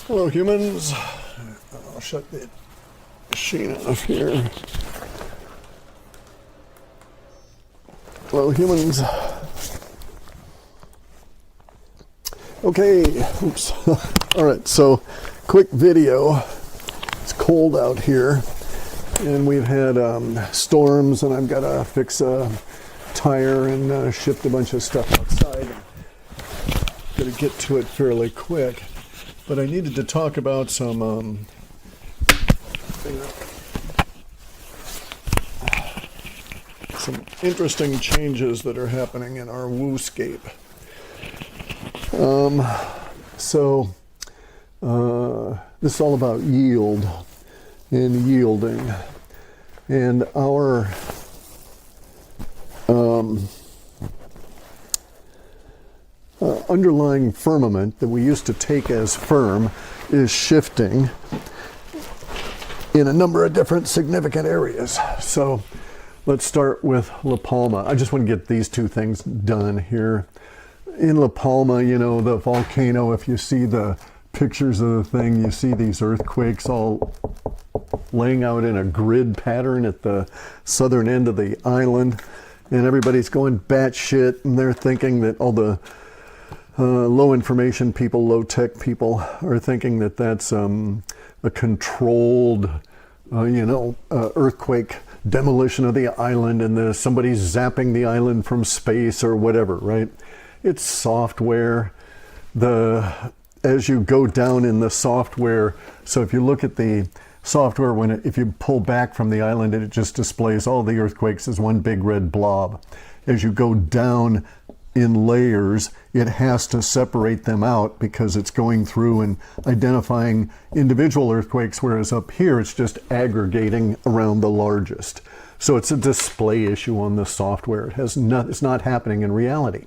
Hello humans, I'll shut the machine off here. Hello humans. Okay, oops. All right, so quick video. It's cold out here and we've had storms and I've got to fix a tire and shipped a bunch of stuff outside. Got to get to it fairly quick. But I needed to talk about some interesting changes that are happening in our wooscape. This is all about yield and yielding, and our underlying firmament that we used to take as firm is shifting in a number of different significant areas. So let's start with La Palma. I just want to get these two things done here. In La Palma, you know, the volcano, if you see the pictures of the thing, you see these earthquakes all laying out in a grid pattern at the southern end of the island, and everybody's going batshit, and they're thinking that all the low information people, low tech people are thinking that that's a controlled, earthquake demolition of the island, and somebody's zapping the island from space or whatever, right? It's software. As you go down in the software, so if you look at the software, if you pull back from the island, it just displays all the earthquakes as one big red blob. As you go down in layers, it has to separate them out because it's going through and identifying individual earthquakes, whereas up here it's just aggregating around the largest. So it's a display issue on the software. It's not happening in reality.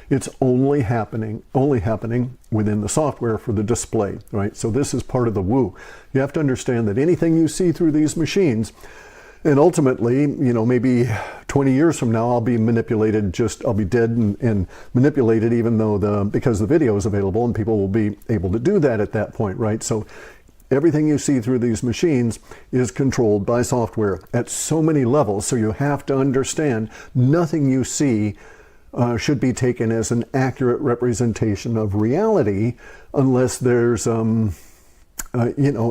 It's only happening within the software for the display, right? So this is part of the woo. You have to understand that anything you see through these machines, and ultimately, maybe 20 years from now, I'll be manipulated, I'll be dead and manipulated, even though because the video is available and people will be able to do that at that point, right? So everything you see through these machines is controlled by software at so many levels. So you have to understand nothing you see should be taken as an accurate representation of reality unless there's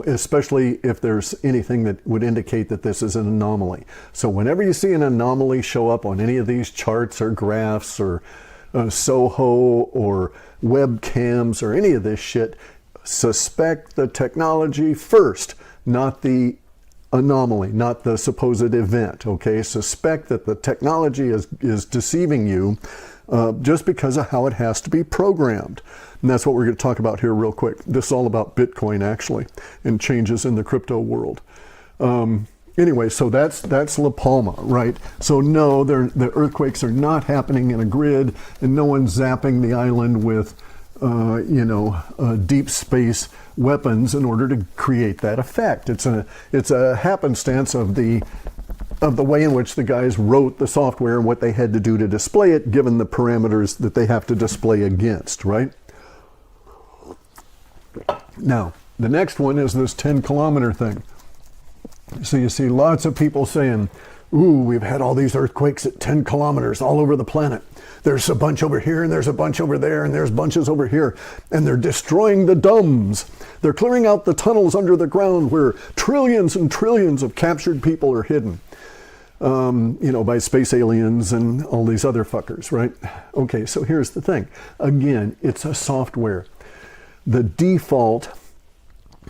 especially if there's anything that would indicate that this is an anomaly. So whenever you see an anomaly show up on any of these charts or graphs or Soho or webcams or any of this shit, suspect the technology first, not the anomaly, not the supposed event, okay? Suspect that the technology is deceiving you just because of how it has to be programmed. And that's what we're going to talk about here real quick. This is all about Bitcoin, actually, and changes in the crypto world. Anyway, so that's La Palma, right? So no, the earthquakes are not happening in a grid, and no one's zapping the island with, deep space weapons in order to create that effect. It's a happenstance of the way in which the guys wrote the software and what they had to do to display it, given the parameters that they have to display against, right? Now, the next one is this 10-kilometer thing. So you see lots of people saying, ooh, we've had all these earthquakes at 10 kilometers all over the planet. There's a bunch over here, and there's a bunch over there, and there's bunches over here. And they're destroying the dumbs. They're clearing out the tunnels under the ground where trillions and trillions of captured people are hidden. By space aliens and all these other fuckers, right? Okay, so here's the thing. Again, it's a software. The default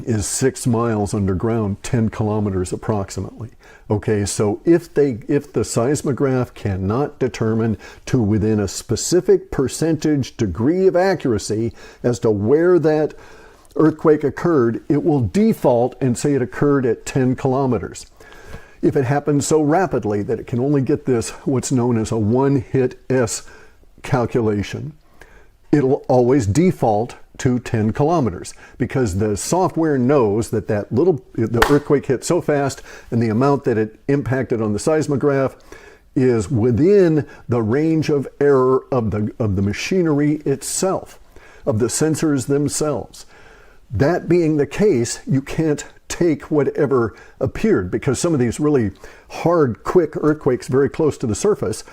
is 6 miles underground, 10 kilometers approximately. Okay, so if the seismograph cannot determine to within a specific percentage degree of accuracy as to where that earthquake occurred, it will default and say it occurred at 10 kilometers. If it happens so rapidly that it can only get this, what's known as a one-hit S calculation, it'll always default to 10 kilometers because the software knows that the earthquake hit so fast and the amount that it impacted on the seismograph is within the range of error of the machinery itself, of the sensors themselves. That being the case, you can't take whatever appeared, because some of these really hard, quick earthquakes very close to the surface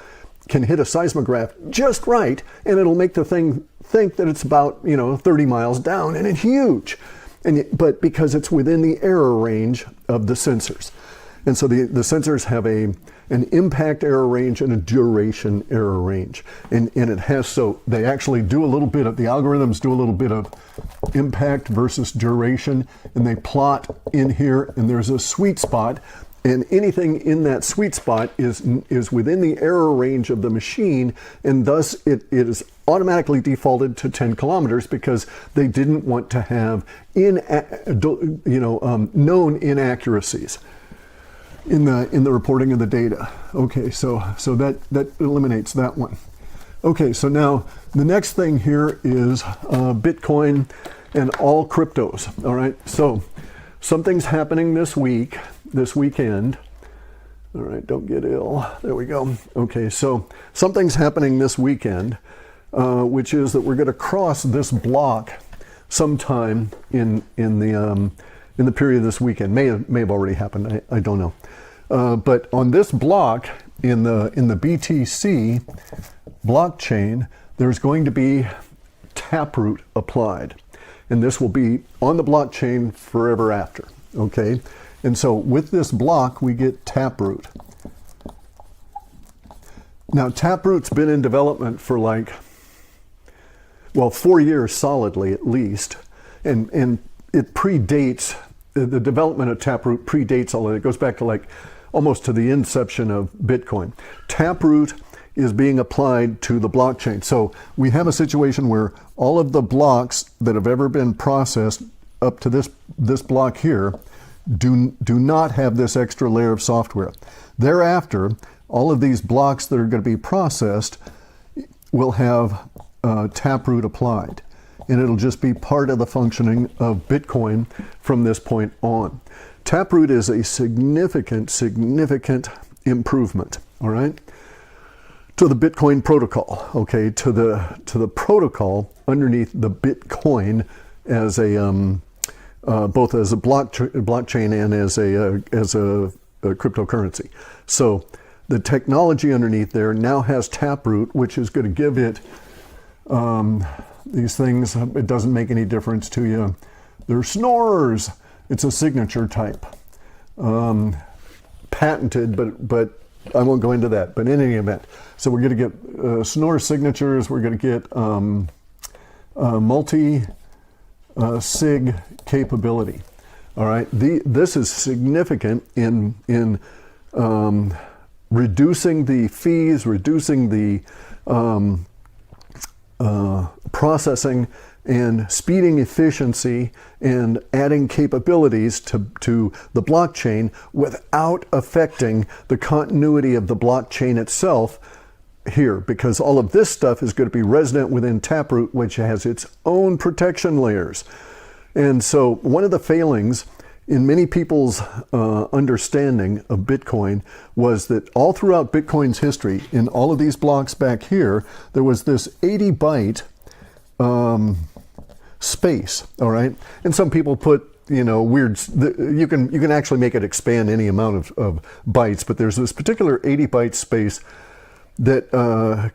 can hit a seismograph just right, and it'll make the thing think that it's about 30 miles down, and it's huge. But because it's within the error range of the sensors. And so the sensors have an impact error range and a duration error range. And it has, so they actually do a little bit of, the algorithms do a little bit of impact versus duration, and they plot in here, and there's a sweet spot, and anything in that sweet spot is within the error range of the machine, and thus it is automatically defaulted to 10 kilometers because they didn't want to have known inaccuracies in the reporting of the data. Okay, so that eliminates that one. Okay, so now the next thing here is Bitcoin and all cryptos. All right, so something's happening this weekend. All right, don't get ill. There we go. Okay, so something's happening this weekend, which is that we're going to cross this block sometime in the period this weekend. May have already happened. I don't know. But on this block in the BTC blockchain, there's going to be Taproot applied, and this will be on the blockchain forever after. Okay, and so with this block we get Taproot. Now Taproot's been in development for 4 years solidly at least, and it predates the development of Taproot predates all of it. It goes back to almost to the inception of Bitcoin. Taproot is being applied to the blockchain. So we have a situation where all of the blocks that have ever been processed up to this block here do not have this extra layer of software. Thereafter, all of these blocks that are going to be processed will have Taproot applied, and it'll just be part of the functioning of Bitcoin from this point on. Taproot is a significant improvement, all right, to the Bitcoin protocol, okay, to the protocol underneath the Bitcoin as a both as a blockchain and as a cryptocurrency. So the technology underneath there now has Taproot, which is going to give it these things. It doesn't make any difference to you. They're snorers. It's a signature type, patented, but I won't go into that. But in any event, so we're going to get snore signatures. We're going to get multi-sig capability. All right, this is significant in reducing the fees, reducing the processing and speeding efficiency and adding capabilities to the blockchain without affecting the continuity of the blockchain itself here, because all of this stuff is going to be resident within Taproot, which has its own protection layers. And so one of the failings in many people's understanding of Bitcoin was that all throughout Bitcoin's history, in all of these blocks back here, there was this 80 byte space, all right? And some people put, weird, you can actually make it expand any amount of bytes, but there's this particular 80 byte space that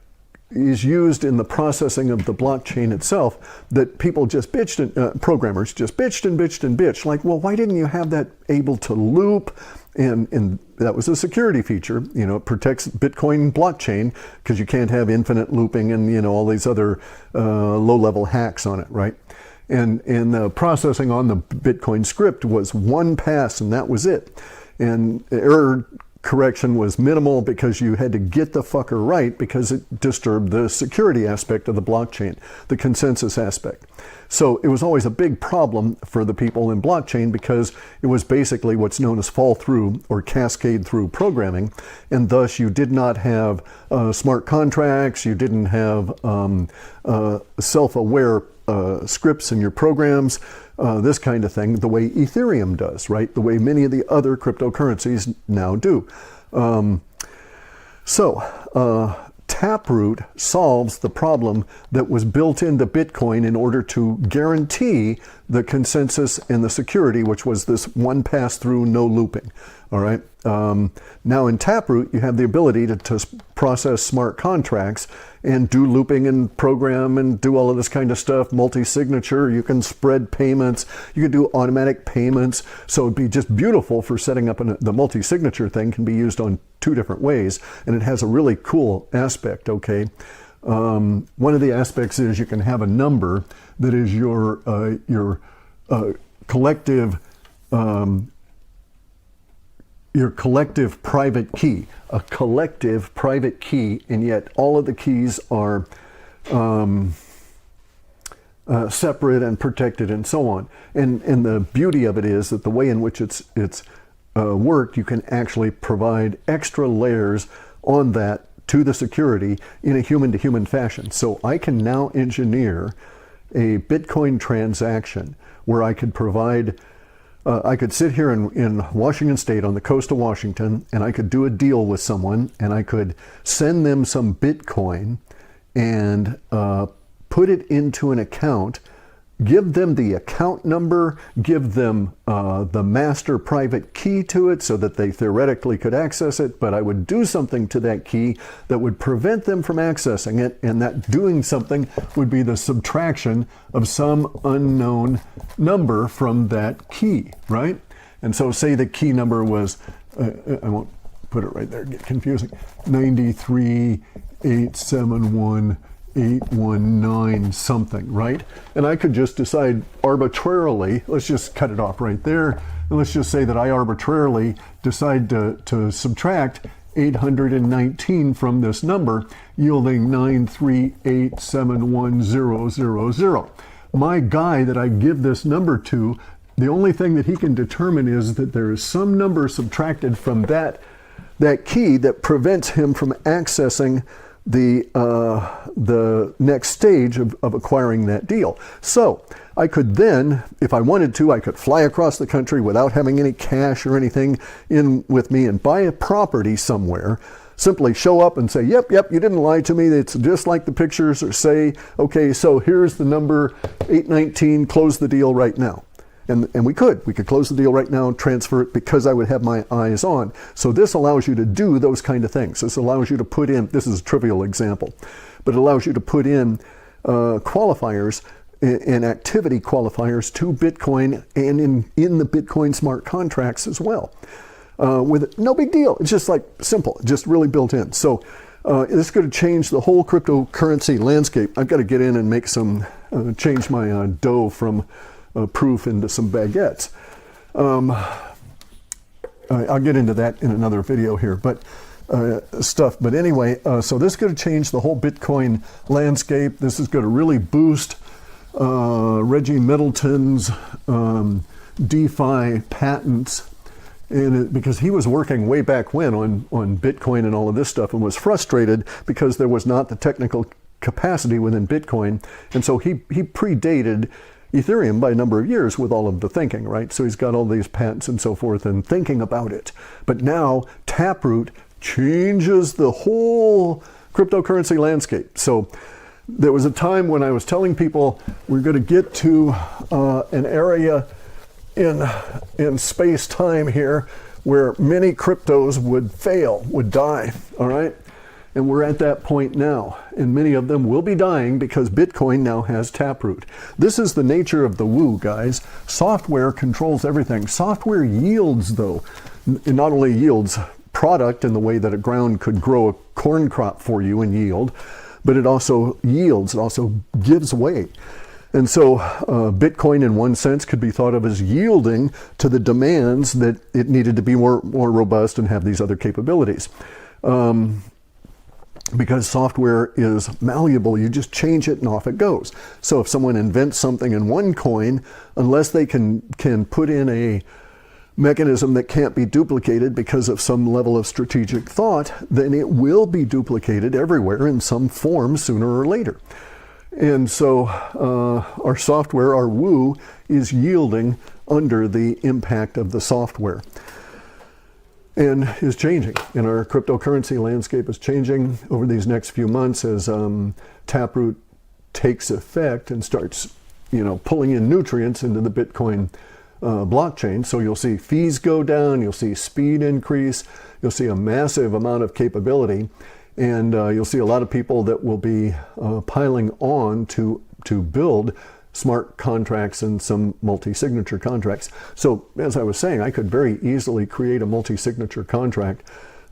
is used in the processing of the blockchain itself that people just bitched, and programmers just bitched and bitched and bitched. Like, well, why didn't you have that able to loop? And that was a security feature. It protects Bitcoin blockchain because you can't have infinite looping and, all these other low-level hacks on it, right? And the processing on the Bitcoin script was one pass, and that was it. And error correction was minimal because you had to get the fucker right because it disturbed the security aspect of the blockchain, the consensus aspect. So it was always a big problem for the people in blockchain because it was basically what's known as fall through or cascade through programming, and thus you did not have smart contracts, you didn't have self-aware scripts in your programs, this kind of thing, the way Ethereum does, right? The way many of the other cryptocurrencies now do. Taproot solves the problem that was built into Bitcoin in order to guarantee the consensus and the security, which was this one pass-through, no looping. All right. Now in Taproot, you have the ability to process smart contracts and do looping and program and do all of this kind of stuff, multi-signature. You can spread payments. You can do automatic payments. So it'd be just beautiful for setting up the multi-signature thing can be used on 2 different ways. And it has a really cool aspect, okay? One of the aspects is you can have a number that is your collective private key, a collective private key, and yet all of the keys are separate and protected and so on. And the beauty of it is that the way in which it's worked, you can actually provide extra layers on that to the security in a human-to-human fashion. So I can now engineer a Bitcoin transaction where I could provide I could sit here in Washington State on the coast of Washington, and I could do a deal with someone, and I could send them some Bitcoin and put it into an account, give them the account number, give them the master private key to it so that they theoretically could access it, but I would do something to that key that would prevent them from accessing it, and that doing something would be the subtraction of some unknown number from that key, right? And so say the key number was, I won't put it right there, get confusing, 93871 something, right? And I could just decide arbitrarily, let's just cut it off right there, and let's just say that I arbitrarily decide to subtract 819 from this number, yielding 93871,000. My guy that I give this number to, the only thing that he can determine is that there is some number subtracted from that key that prevents him from accessing the next stage of acquiring that deal. So I could then, if I wanted to, I could fly across the country without having any cash or anything in with me and buy a property somewhere, simply show up and say, yep, you didn't lie to me, it's just like the pictures, or say, okay, so here's the number 819, close the deal right now. And we could close the deal right now and transfer it because I would have my eyes on. So this allows you to do those kind of things. This allows you to put in, this is a trivial example, but it allows you to put in qualifiers and activity qualifiers to Bitcoin and in the Bitcoin smart contracts as well. With no big deal. It's just like simple, just really built in. So this is going to change the whole cryptocurrency landscape. I've got to get in and make some, change my dough from proof into some baguettes. I'll get into that in another video here, but But anyway, so this is going to change the whole Bitcoin landscape. This is going to really boost Reggie Middleton's DeFi patents, and because he was working way back when on Bitcoin and all of this stuff, and was frustrated because there was not the technical capacity within Bitcoin, and so he predated Ethereum by a number of years with all of the thinking, right? So he's got all these patents and so forth and thinking about it. But now Taproot changes the whole cryptocurrency landscape. So there was a time when I was telling people we're going to get to an area in space-time here where many cryptos would fail, would die, all right? And we're at that point now, and many of them will be dying because Bitcoin now has Taproot. This is the nature of the woo, guys. Software controls everything. Software yields, though. It not only yields product in the way that a ground could grow a corn crop for you and yield, but it also yields, it also gives away. And so Bitcoin, in one sense, could be thought of as yielding to the demands that it needed to be more robust and have these other capabilities. Because software is malleable, you just change it and off it goes. So if someone invents something in one coin, unless they can put in a mechanism that can't be duplicated because of some level of strategic thought, then it will be duplicated everywhere in some form sooner or later. And so our software, our woo, is yielding under the impact of the software. and is changing. And our cryptocurrency landscape is changing over these next few months as Taproot takes effect and starts, pulling in nutrients into the Bitcoin blockchain. So you'll see fees go down, you'll see speed increase, you'll see a massive amount of capability, and you'll see a lot of people that will be piling on to build smart contracts and some multi-signature contracts. So as I was saying, I could very easily create a multi-signature contract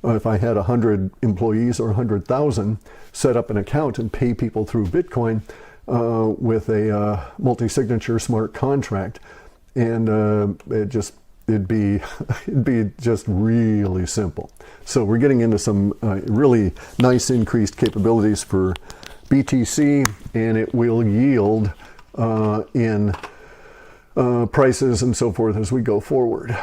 if I had 100 employees or 100,000, set up an account and pay people through Bitcoin with a multi-signature smart contract. And it'd be just really simple. So we're getting into some really nice increased capabilities for BTC, and it will yield in prices and so forth as we go forward.